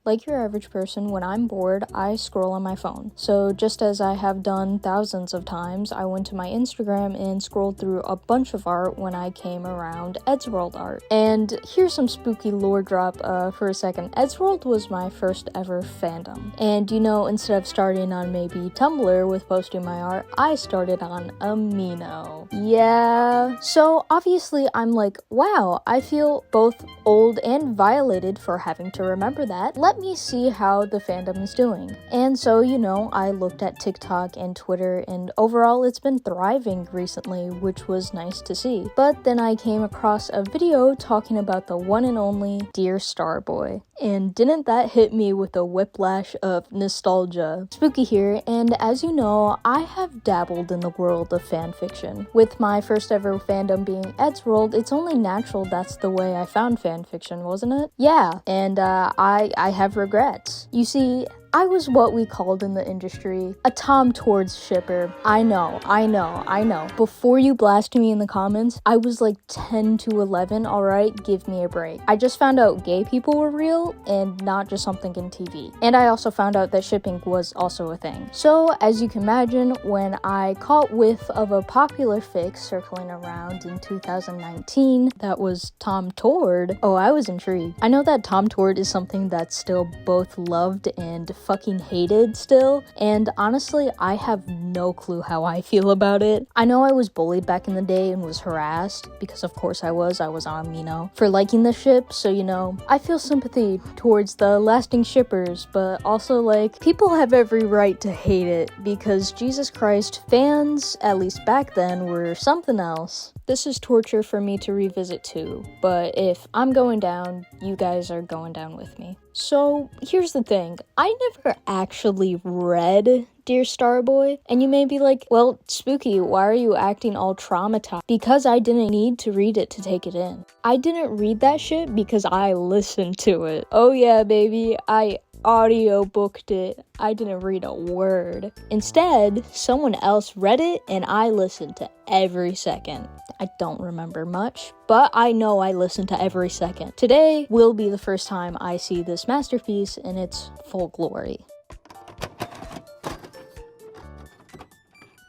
Like your average person, when I'm bored, I scroll on my phone. So just as I have done thousands of times, I went to my Instagram and scrolled through a bunch of art when I came around Eddsworld art. And here's some spooky lore drop for a second. Eddsworld was my first ever fandom. And you know, instead of starting on maybe Tumblr with posting my art, I started on Amino. Yeah. So obviously I'm like, wow, I feel both old and violated for having to remember that. Let me see how the fandom is doing. And so, you know, I looked at TikTok and Twitter, and overall it's been thriving recently, which was nice to see. But then I came across a video talking about the one and only Dear Starboy. And didn't that hit me with a whiplash of nostalgia? Spooky here, and as you know, I have dabbled in the world of fanfiction. With my first ever fandom being Eddsworld, it's only natural that's the way I found fanfiction, wasn't it? Yeah, and I have regrets. You see, I was what we called in the industry a Tom Tord shipper. I know. Before you blast me in the comments, I was like 10 to 11, alright? Give me a break. I just found out gay people were real and not just something in TV. And I also found out that shipping was also a thing. So, as you can imagine, when I caught whiff of a popular fic circling around in 2019 that was Tom Tord, oh, I was intrigued. I know that Tom Tord is something that's still both loved and fucking hated still, and honestly, I have no clue how I feel about it. I know I was bullied back in the day and was harassed, because of course I was on Amino, for liking the ship, so you know, I feel sympathy towards the lasting shippers, but also like, people have every right to hate it, because Jesus Christ, fans, at least back then, were something else. This is torture for me to revisit too, but if I'm going down, you guys are going down with me. So, here's the thing, I never actually read Dear Starboy, and you may be like, well, Spooky, why are you acting all traumatized? Because I didn't need to read it to take it in. I didn't read that shit because I listened to it. Oh yeah, baby, I audiobooked it. I didn't read a word. Instead, someone else read it and I listened to every second. I don't remember much, but I know I listened to every second. Today will be the first time I see this masterpiece in its full glory.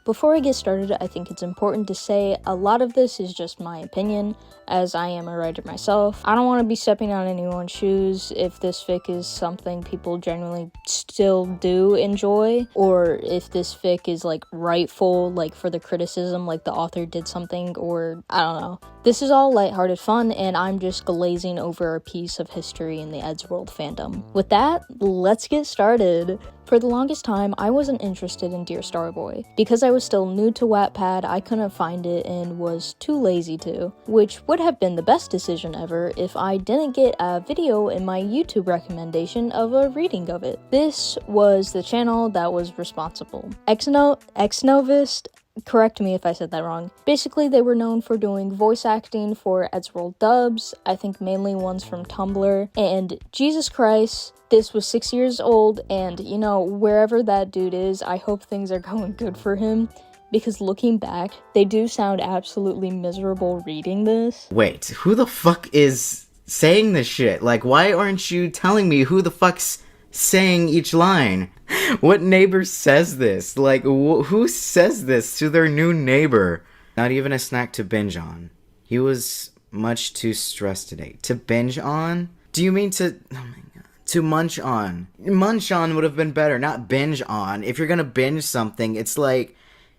Before I get started, I think it's important to say a lot of this is just my opinion, as I am a writer myself. I don't want to be stepping on anyone's shoes if this fic is something people generally still do enjoy, or if this fic is like rightful, like for the criticism, like the author did something, or I don't know. This is all lighthearted fun, and I'm just glazing over a piece of history in the Eddsworld fandom. With that, let's get started. For the longest time, I wasn't interested in Dear Starboy. Because I was still new to Wattpad, I couldn't find it and was too lazy to, which would have been the best decision ever if I didn't get a video in my YouTube recommendation of a reading of it. This was the channel that was responsible. Exnovist, correct me if I said that wrong. Basically, they were known for doing voice acting for Eddsworld dubs, I think mainly ones from Tumblr, and Jesus Christ, this was 6 years old, and you know, wherever that dude is, I hope things are going good for him, because looking back, they do sound absolutely miserable reading this. Wait, who the fuck is saying this shit? Like, why aren't you telling me who the fuck's saying each line? What neighbor says this? Like, who says this to their new neighbor? Not even a snack to binge on. He was much too stressed today. To binge on? Do you mean to... Oh my god. To munch on. Munch on would have been better, not binge on. If you're gonna binge something, it's like...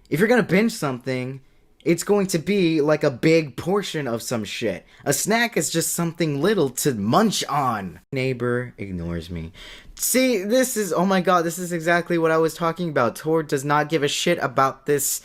If you're gonna binge something, it's going to be like a big portion of some shit. A snack is just something little to munch on. Neighbor ignores me. See, this is... Oh my god, this is exactly what I was talking about. Tord does not give a shit about this.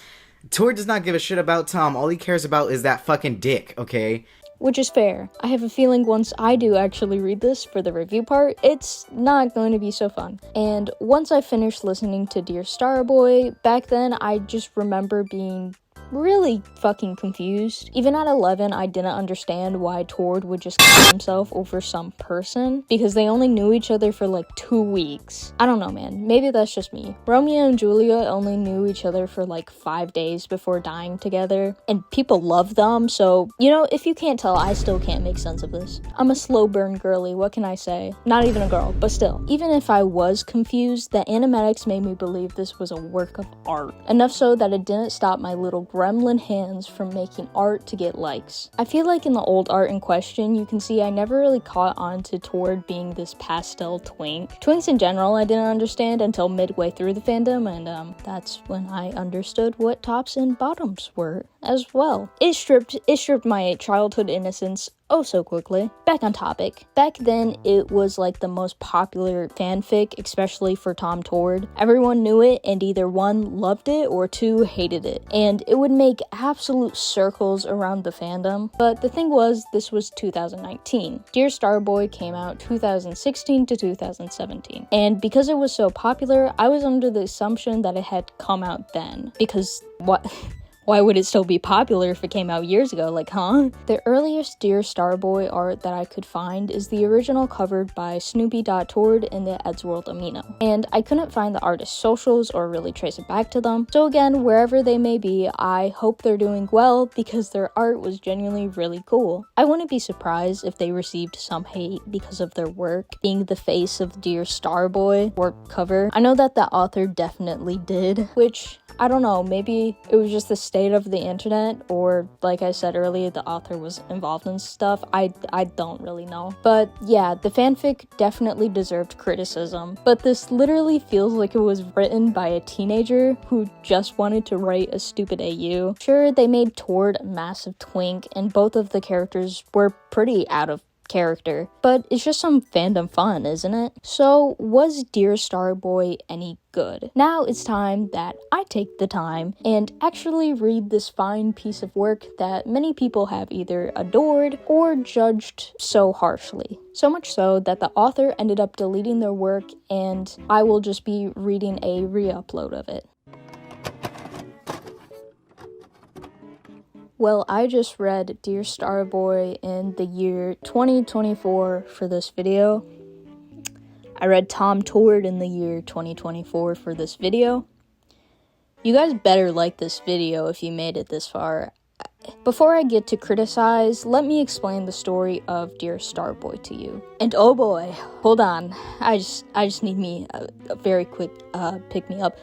Tord does not give a shit about Tom. All he cares about is that fucking dick, okay? Which is fair. I have a feeling once I do actually read this for the review part, it's not going to be so fun. And once I finished listening to Dear Starboy, back then I just remember being really fucking confused. Even at 11, I didn't understand why Tord would just kill himself over some person, because they only knew each other for like 2 weeks. I don't know, man. Maybe that's just me. Romeo and Julia only knew each other for like 5 days before dying together, and people love them, so, you know, if you can't tell, I still can't make sense of this. I'm a slow burn girly, what can I say? Not even a girl, but still. Even if I was confused, the animatics made me believe this was a work of art. Enough so that it didn't stop my little gremlin hands from making art to get likes. I feel like in the old art in question, you can see I never really caught on to Tord being this pastel twink. Twinks in general I didn't understand until midway through the fandom, and that's when I understood what tops and bottoms were as well. It stripped my childhood innocence oh so quickly. Back on topic. Back then, it was like the most popular fanfic, especially for Tom Tord. Everyone knew it, and either 1 loved it or 2 hated it. And it would make absolute circles around the fandom. But the thing was, this was 2019. Dear Starboy came out 2016 to 2017. And because it was so popular, I was under the assumption that it had come out then. Because what? Why would it still be popular if it came out years ago? Like, huh? The earliest Dear Starboy art that I could find is the original covered by Snoopy.Tord in the Eddsworld Amino. And I couldn't find the artist's socials or really trace it back to them. So again, wherever they may be, I hope they're doing well because their art was genuinely really cool. I wouldn't be surprised if they received some hate because of their work being the face of Dear Starboy work cover. I know that the author definitely did, which I don't know, maybe it was just the state of the internet, or like I said earlier, the author was involved in stuff. I don't really know. But yeah, the fanfic definitely deserved criticism, but this literally feels like it was written by a teenager who just wanted to write a stupid AU. Sure, they made Tord a massive twink, and both of the characters were pretty out of character, but it's just some fandom fun, isn't it? So, was Dear Starboy any good? Now it's time that I take the time and actually read this fine piece of work that many people have either adored or judged so harshly. So much so that the author ended up deleting their work, and I will just be reading a re-upload of it. Well, I just read Dear Starboy in the year 2024 for this video. I read Tom Tord in the year 2024 for this video. You guys better like this video if you made it this far. Before I get to criticize, let me explain the story of Dear Starboy to you. And oh boy, hold on. I just need me a very quick pick-me-up.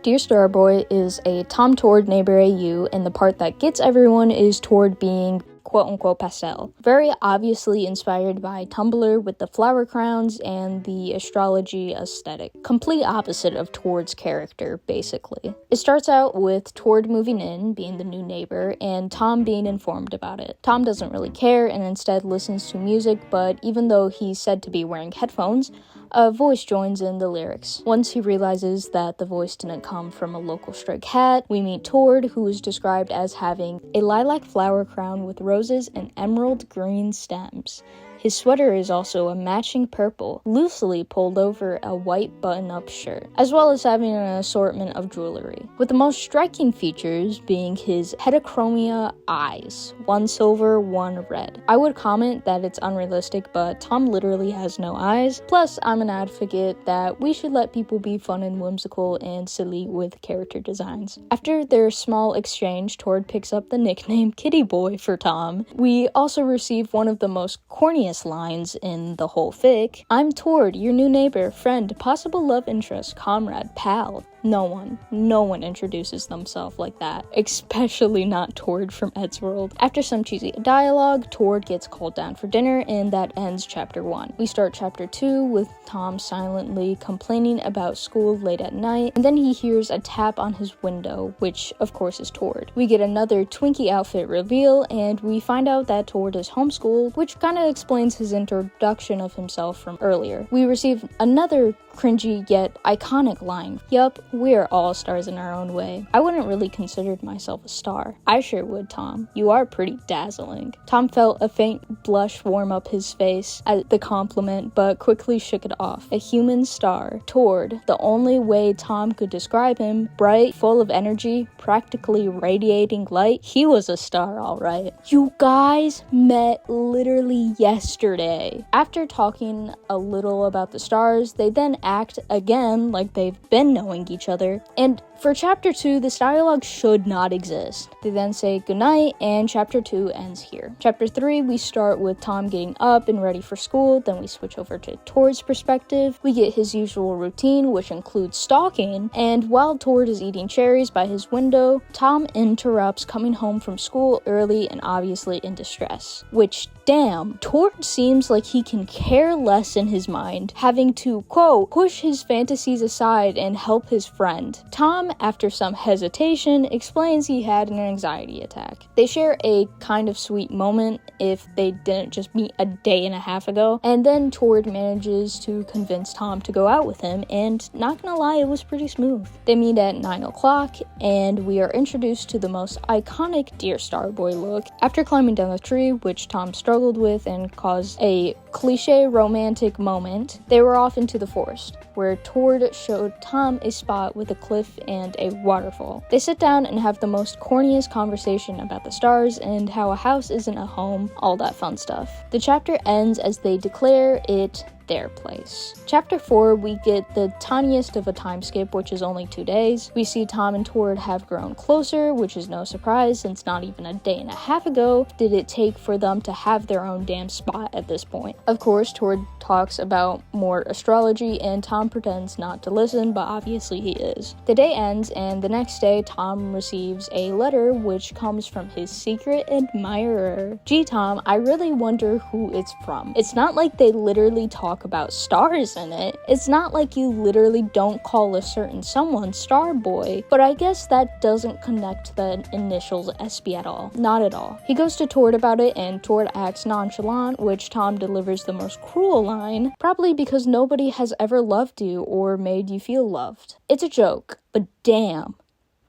Dear Starboy is a Tom Tord neighbor AU, and the part that gets everyone is Tord being quote-unquote pastel. Very obviously inspired by Tumblr with the flower crowns and the astrology aesthetic. Complete opposite of Tord's character, basically. It starts out with Tord moving in, being the new neighbor, and Tom being informed about it. Tom doesn't really care and instead listens to music, but even though he's said to be wearing headphones, a voice joins in the lyrics. Once he realizes that the voice didn't come from a local stray cat, we meet Tord, who is described as having a lilac flower crown with roses and emerald green stems. His sweater is also a matching purple, loosely pulled over a white button-up shirt, as well as having an assortment of jewelry, with the most striking features being his heterochromia eyes, 1 silver, 1 red. I would comment that it's unrealistic, but Tom literally has no eyes. Plus, I'm an advocate that we should let people be fun and whimsical and silly with character designs. After their small exchange, Tord picks up the nickname Kitty Boy for Tom. We also receive one of the most corniest lines in the whole fic. I'm Tord, your new neighbor, friend, possible love interest, comrade, pal. No one introduces themselves like that, especially not Tord from Eddsworld. After some cheesy dialogue, Tord gets called down for dinner, and that ends chapter 1. We start chapter 2 with Tom silently complaining about school late at night, and then he hears a tap on his window, which of course is Tord. We get another Twinkie outfit reveal, and we find out that Tord is homeschooled, which kind of explains explains his introduction of himself from earlier. We receive another cringy yet iconic line. Yup, we're all stars in our own way. I wouldn't really consider myself a star. I sure would, Tom. You are pretty dazzling. Tom felt a faint blush warm up his face at the compliment, but quickly shook it off. A human star. Tord, the only way Tom could describe him, bright, full of energy, practically radiating light. He was a star, alright. You guys met literally yesterday. After talking a little about the stars, they then act again like they've been knowing each other, and for chapter 2, this dialogue should not exist. They then say goodnight, and chapter 2 ends here. Chapter 3, we start with Tom getting up and ready for school, then we switch over to Tord's perspective. We get his usual routine, which includes stalking, and while Tord is eating cherries by his window, Tom interrupts coming home from school early and obviously in distress. Which, damn, Tord seems like he can care less in his mind, having to, quote, push his fantasies aside and help his friend. Tom, after some hesitation, explains he had an anxiety attack. They share a kind of sweet moment if they didn't just meet a day and a half ago, and then Tord manages to convince Tom to go out with him, and not gonna lie, it was pretty smooth. They meet at 9 o'clock, and we are introduced to the most iconic Dear Starboy look. After climbing down the tree, which Tom struggled with and caused a cliche romantic moment, they were off into the forest, where Tord showed Tom a spot with a cliff and a waterfall. They sit down and have the most corniest conversation about the stars and how a house isn't a home, all that fun stuff. The chapter ends as they declare it their place. Chapter 4, we get the tiniest of a time skip, which is only 2 days. We see Tom and Tord have grown closer, which is no surprise since not even a day and a half ago did it take for them to have their own damn spot at this point. Of course, Tord talks about more astrology and Tom pretends not to listen, but obviously he is. The day ends and the next day Tom receives a letter which comes from his secret admirer. Gee, Tom, I really wonder who it's from. It's not like they literally talk about stars in it. It's not like you literally don't call a certain someone Starboy, but I guess that doesn't connect the initials SB at all. Not at all. He goes to Tord about it and Tord acts nonchalant, which Tom delivers the most cruel line, probably because nobody has ever loved you or made you feel loved. It's a joke, but damn.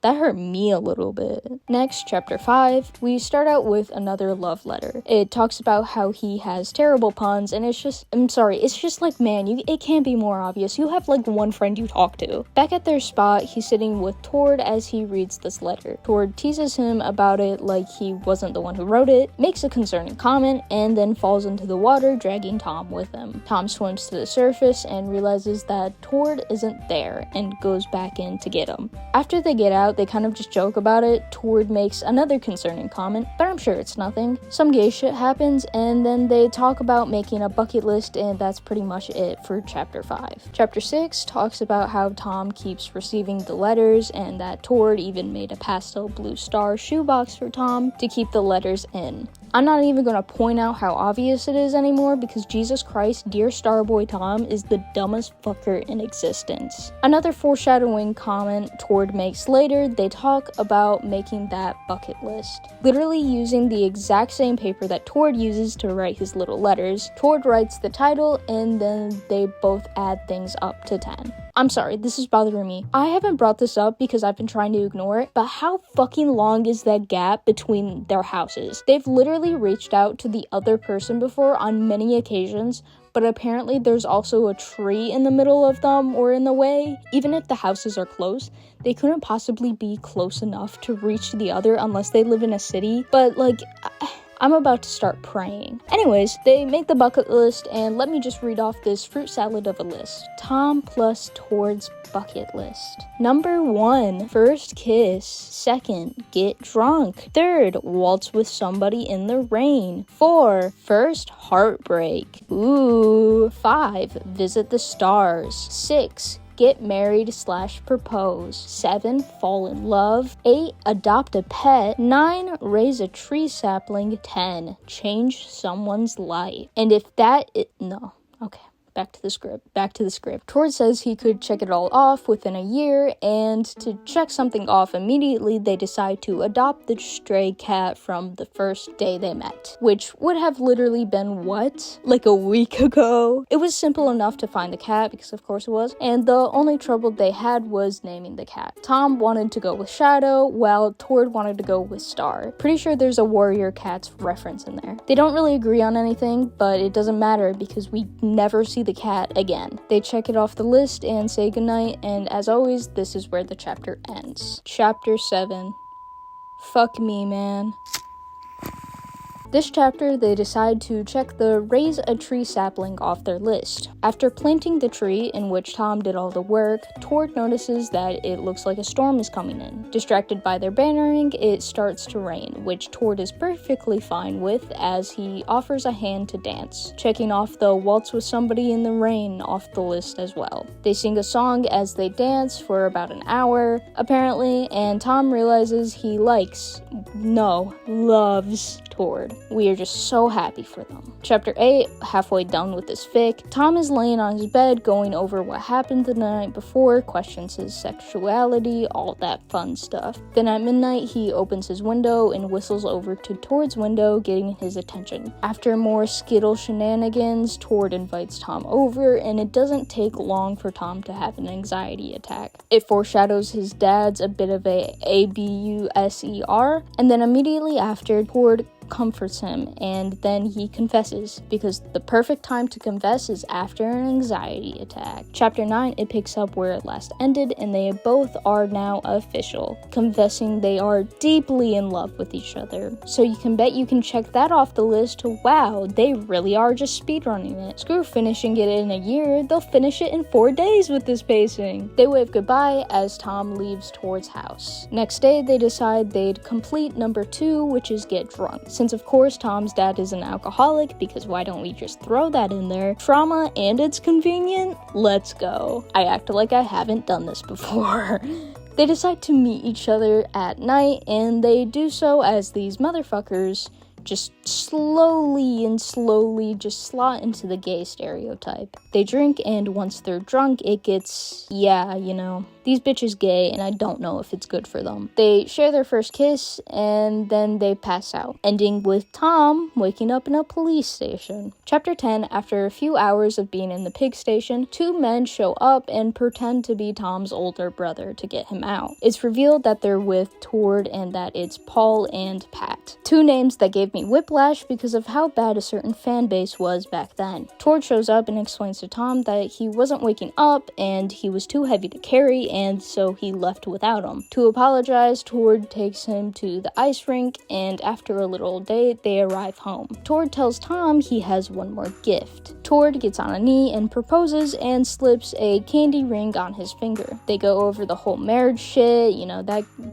That hurt me a little bit. Next, chapter 5, we start out with another love letter. It talks about how he has terrible puns, and it's just like, man, it can't be more obvious. You have like one friend you talk to. Back at their spot, he's sitting with Tord as he reads this letter. Tord teases him about it like he wasn't the one who wrote it, makes a concerning comment, and then falls into the water, dragging Tom with him. Tom swims to the surface and realizes that Tord isn't there, and goes back in to get him. After they get out, they kind of just joke about it. Tord makes another concerning comment, but I'm sure it's nothing. Some gay shit happens, and then they talk about making a bucket list, and that's pretty much it for chapter 5. Chapter 6 talks about how Tom keeps receiving the letters, and that Tord even made a pastel blue star shoebox for Tom to keep the letters in. I'm not even going to point out how obvious it is anymore because Jesus Christ, Dear Starboy Tom is the dumbest fucker in existence. Another foreshadowing comment Tord makes later, they talk about making that bucket list. Literally using the exact same paper that Tord uses to write his little letters. Tord writes the title and then they both add things up to 10. I'm sorry, this is bothering me. I haven't brought this up because I've been trying to ignore it, but how fucking long is that gap between their houses? They've literally reached out to the other person before on many occasions, but apparently there's also a tree in the middle of them or in the way. Even if the houses are close, they couldn't possibly be close enough to reach the other unless they live in a city. But I'm about to start praying. Anyways, they make the bucket list, and let me just read off this fruit salad of a list. Tom plus Tord's bucket list. Number 1, first kiss. 2nd, get drunk. 3rd, waltz with somebody in the rain. 4, first heartbreak. Ooh. 5, visit the stars. 6, get married/propose. 7, fall in love. 8, adopt a pet. 9, raise a tree sapling. 10, change someone's life. And if that no. Okay. Back to the script. Tord says he could check it all off within a year, and to check something off immediately, they decide to adopt the stray cat from the first day they met, which would have literally been, like a week ago? It was simple enough to find the cat, because of course it was, and the only trouble they had was naming the cat. Tom wanted to go with Shadow, while Tord wanted to go with Star. Pretty sure there's a Warrior Cats reference in there. They don't really agree on anything, but it doesn't matter because we never see the cat again. They check it off the list and say goodnight, and as always, this is where the chapter ends. Chapter 7. Fuck me, man. This chapter, they decide to check the raise a tree sapling off their list. After planting the tree, in which Tom did all the work, Tord notices that it looks like a storm is coming in. Distracted by their bannering, it starts to rain, which Tord is perfectly fine with as he offers a hand to dance, checking off the waltz with somebody in the rain off the list as well. They sing a song as they dance for about an hour, apparently, and Tom realizes he loves Tord. We are just so happy for them. Chapter 8, halfway done with this fic, Tom is laying on his bed going over what happened the night before, questions his sexuality, all that fun stuff. Then at midnight, he opens his window and whistles over to Tord's window, getting his attention. After more Skittle shenanigans, Tord invites Tom over, and it doesn't take long for Tom to have an anxiety attack. It foreshadows his dad's a bit of a abuser, and then immediately after, Tord comforts him, and then he confesses, because the perfect time to confess is after an anxiety attack. Chapter 9, it picks up where it last ended, and they both are now official, confessing they are deeply in love with each other. So you can bet you can check that off the list. Wow, they really are just speedrunning it. Screw finishing it in a year, they'll finish it in 4 days with this pacing. They wave goodbye as Tom leaves Tord's house. Next day, they decide they'd complete number 2, which is get drunk. Since of course Tom's dad is an alcoholic, because why don't we just throw that in there? Trauma and it's convenient? Let's go. I act like I haven't done this before. They decide to meet each other at night, and they do so as these motherfuckers just slowly just slot into the gay stereotype. They drink, and once they're drunk, it gets, these bitches gay, and I don't know if it's good for them. They share their first kiss, and then they pass out, ending with Tom waking up in a police station. Chapter 10, after a few hours of being in the pig station, 2 men show up and pretend to be Tom's older brother to get him out. It's revealed that they're with Tord and that it's Paul and Pat. 2 names that gave me whiplash because of how bad a certain fan base was back then. Tord shows up and explains to Tom that he wasn't waking up and he was too heavy to carry, and so he left without him. To apologize, Tord takes him to the ice rink, and after a little date, they arrive home. Tord tells Tom he has one more gift. Tord gets on a knee and proposes and slips a candy ring on his finger. They go over the whole marriage shit,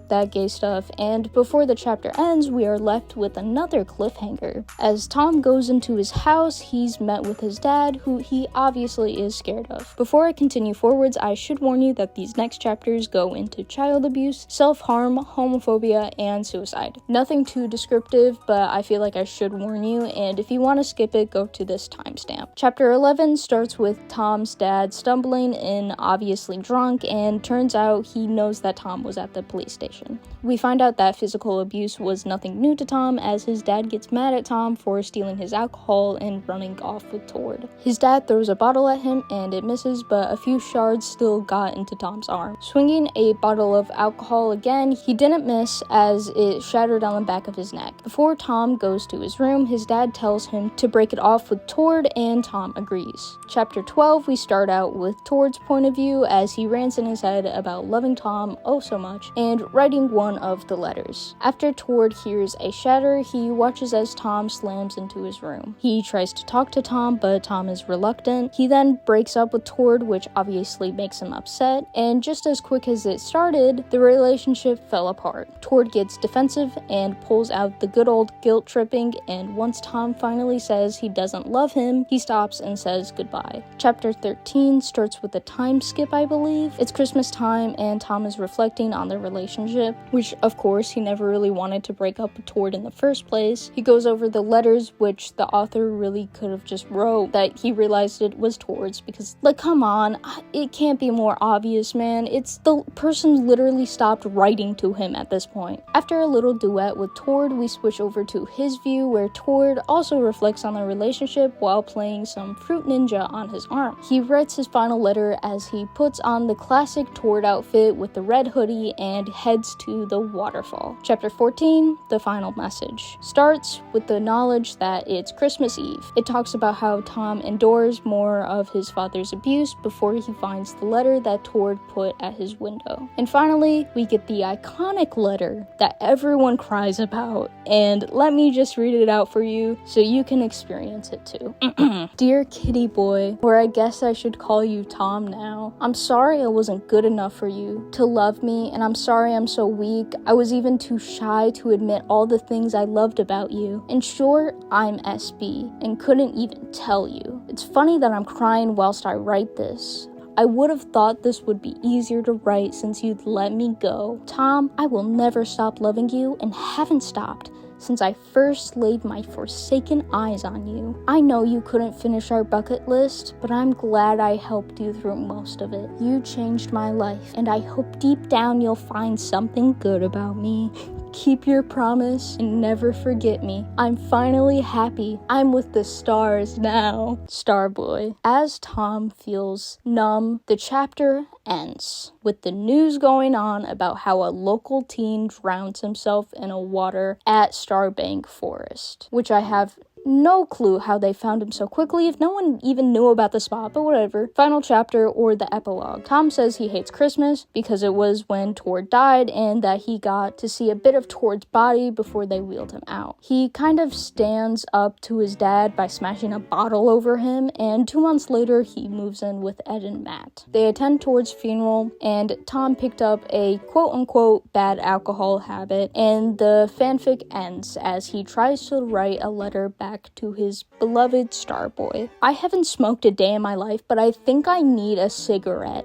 that gay stuff, and before the chapter ends, we are left with another cliffhanger. As Tom goes into his house, he's met with his dad, who he obviously is scared of. Before I continue forwards, I should warn you that these next chapters go into child abuse, self-harm, homophobia, and suicide. Nothing too descriptive, but I feel like I should warn you, and if you want to skip it, go to this timestamp. Chapter 11 starts with Tom's dad stumbling in, obviously drunk, and turns out he knows that Tom was at the police station. We find out that physical abuse was nothing new to Tom, as his dad gets mad at Tom for stealing his alcohol and running off with Tord. His dad throws a bottle at him and it misses, but a few shards still got into Tom's arm. Swinging a bottle of alcohol again, he didn't miss as it shattered on the back of his neck. Before Tom goes to his room, his dad tells him to break it off with Tord, and Tom agrees. Chapter 12, we start out with Tord's point of view as he rants in his head about loving Tom oh so much and writing one of the letters. After Tord hears a shatter, he watches as Tom slams into his room. He tries to talk to Tom, but Tom is reluctant. He then breaks up with Tord, which obviously makes him upset, and just as quick as it started, the relationship fell apart. Tord gets defensive and pulls out the good old guilt tripping, and once Tom finally says he doesn't love him, he stops and says goodbye. Chapter 13 starts with a time skip, I believe. It's Christmas time and Tom is reflecting on their relationship, which of course he never really wanted to break up with Tord in the first place. He goes over the letters, which the author really could have just wrote that he realized it was Tord's, because like, come on, it can't be more obvious, man. It's the person literally stopped writing to him at this point. After a little duet with Tord, we switch over to his view, where Tord also reflects on the relationship while playing some Fruit Ninja on his arm. He writes his final letter as he puts on the classic Tord outfit with the red hoodie and heads to the waterfall. Chapter 14, the final message, starts with the knowledge that it's Christmas Eve. It talks about how Tom endures more of his father's abuse before he finds the letter that Tord put at his window. And finally, we get the iconic letter that everyone cries about, and let me just read it out for you so you can experience it too. Dear Kitty Boy, or I guess I should call you Tom now, I'm sorry I wasn't good enough for you to love me, and I'm sorry I'm so weak. I was even too shy to admit all the things I loved about you. In short, I'm SB, and couldn't even tell you. It's funny that I'm crying whilst I write this. I would have thought this would be easier to write since you'd let me go. Tom, I will never stop loving you and haven't stopped since I first laid my forsaken eyes on you. I know you couldn't finish our bucket list, but I'm glad I helped you through most of it. You changed my life, and I hope deep down you'll find something good about me. Keep your promise and never forget me. I'm finally happy. I'm with the stars now. Starboy. As Tom feels numb, the chapter ends with the news going on about how a local teen drowns himself in a water at Starbank Forest, which I have no clue how they found him so quickly if no one even knew about the spot, but whatever. Final chapter, or the epilogue. Tom says he hates Christmas because it was when Tord died and that he got to see a bit of Tord's body before they wheeled him out. He kind of stands up to his dad by smashing a bottle over him, and 2 months later he moves in with Ed and Matt. They attend Tord's funeral, and Tom picked up a quote-unquote bad alcohol habit, and the fanfic ends as he tries to write a letter back to his beloved Starboy. I haven't smoked a day in my life, but I think I need a cigarette.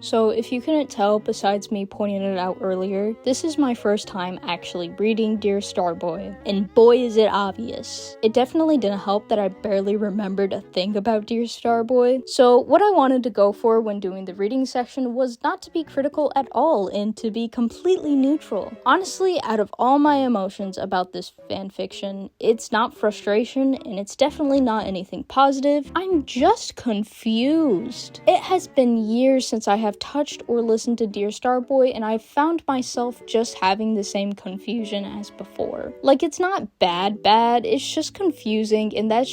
So if you couldn't tell, besides me pointing it out earlier, this is my first time actually reading Dear Starboy, and boy is it obvious. It definitely didn't help that I barely remembered a thing about Dear Starboy, so what I wanted to go for when doing the reading section was not to be critical at all and to be completely neutral. Honestly, out of all my emotions about this fanfiction, it's not frustration and it's definitely not anything positive. I'm just confused. It has been years since I have touched or listened to Dear Starboy, and I've found myself just having the same confusion as before. Like, it's not bad, it's just confusing, and that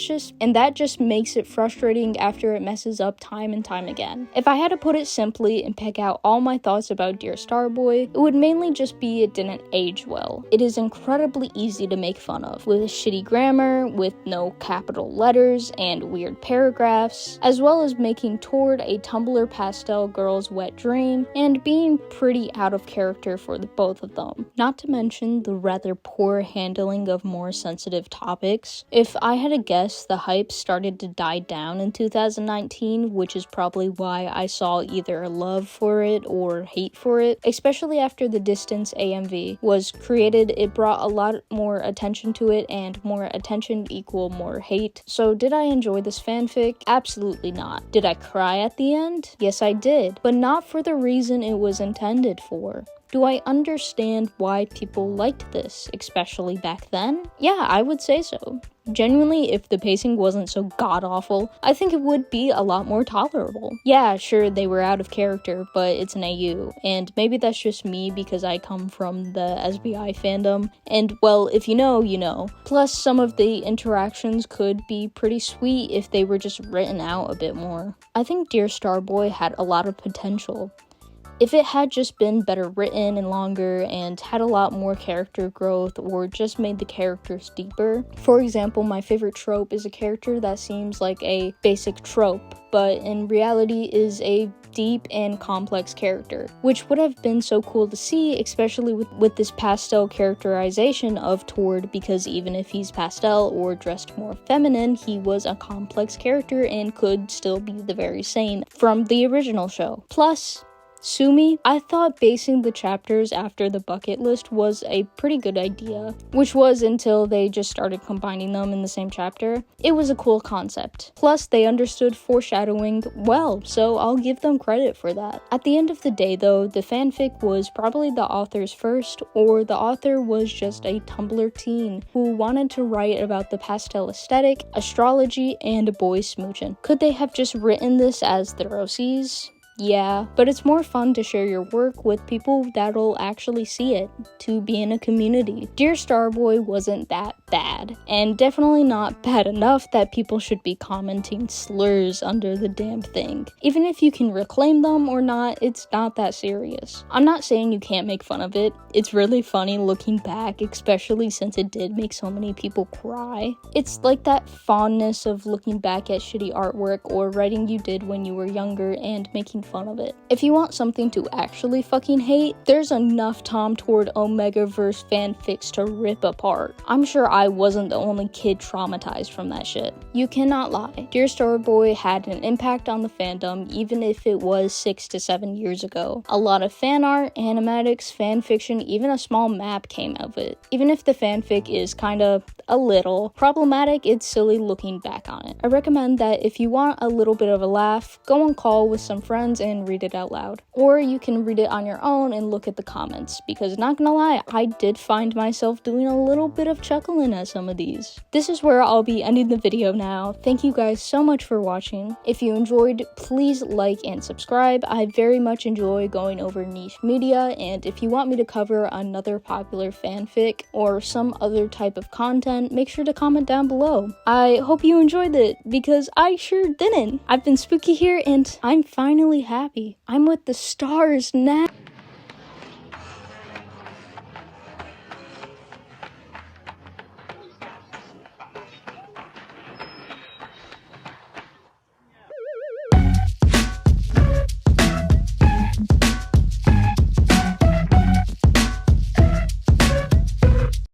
just makes it frustrating after it messes up time and time again. If I had to put it simply and pick out all my thoughts about Dear Starboy, it would mainly just be it didn't age well. It is incredibly easy to make fun of, with shitty grammar, with no capital letters, and weird paragraphs, as well as making Tord a Tumblr pastel girl's wet dream, and being pretty out of character for the both of them. Not to mention the rather poor handling of more sensitive topics. If I had to guess, the hype started to die down in 2019, which is probably why I saw either love for it or hate for it. Especially after the Distance AMV was created, it brought a lot more attention to it, and more attention equal more hate. So did I enjoy this fanfic? Absolutely not. Did I cry at the end? Yes, I did, but not for the reason it was intended for. Do I understand why people liked this, especially back then? Yeah, I would say so. Genuinely, if the pacing wasn't so god-awful, I think it would be a lot more tolerable. Yeah, sure, they were out of character, but it's an AU, and maybe that's just me because I come from the SBI fandom, and well, if you know, you know. Plus, some of the interactions could be pretty sweet if they were just written out a bit more. I think Dear Starboy had a lot of potential. If it had just been better written and longer and had a lot more character growth or just made the characters deeper. For example, my favorite trope is a character that seems like a basic trope, but in reality is a deep and complex character, which would have been so cool to see, especially with this pastel characterization of Tord, because even if he's pastel or dressed more feminine, he was a complex character and could still be the very same from the original show. Plus, Sumi, I thought basing the chapters after the bucket list was a pretty good idea, which was until they just started combining them in the same chapter. It was a cool concept. Plus, they understood foreshadowing well, so I'll give them credit for that. At the end of the day though, the fanfic was probably the author's first, or the author was just a Tumblr teen who wanted to write about the pastel aesthetic, astrology, and a boy smooching. Could they have just written this as their OCs? Yeah, but it's more fun to share your work with people that'll actually see it, to be in a community. Dear Starboy wasn't that bad, and definitely not bad enough that people should be commenting slurs under the damn thing. Even if you can reclaim them or not, it's not that serious. I'm not saying you can't make fun of it. It's really funny looking back, especially since it did make so many people cry. It's like that fondness of looking back at shitty artwork or writing you did when you were younger and making fun of it. If you want something to actually fucking hate, there's enough Tom Tord Omegaverse fanfics to rip apart. I'm sure I wasn't the only kid traumatized from that shit. You cannot lie. Dear Starboy had an impact on the fandom, even if it was 6 to 7 years ago. A lot of fan art, animatics, fanfiction, even a small map came of it. Even if the fanfic is kinda a little problematic, it's silly looking back on it. I recommend that if you want a little bit of a laugh, go on call with some friends and read it out loud. Or you can read it on your own and look at the comments, because not gonna lie, I did find myself doing a little bit of chuckling at some of these. This is where I'll be ending the video now. Thank you guys so much for watching. If you enjoyed, please like and subscribe. I very much enjoy going over niche media, and if you want me to cover another popular fanfic or some other type of content, make sure to comment down below. I hope you enjoyed it, because I sure didn't. I've been Spooky here, and I'm finally happy. I'm with the stars now.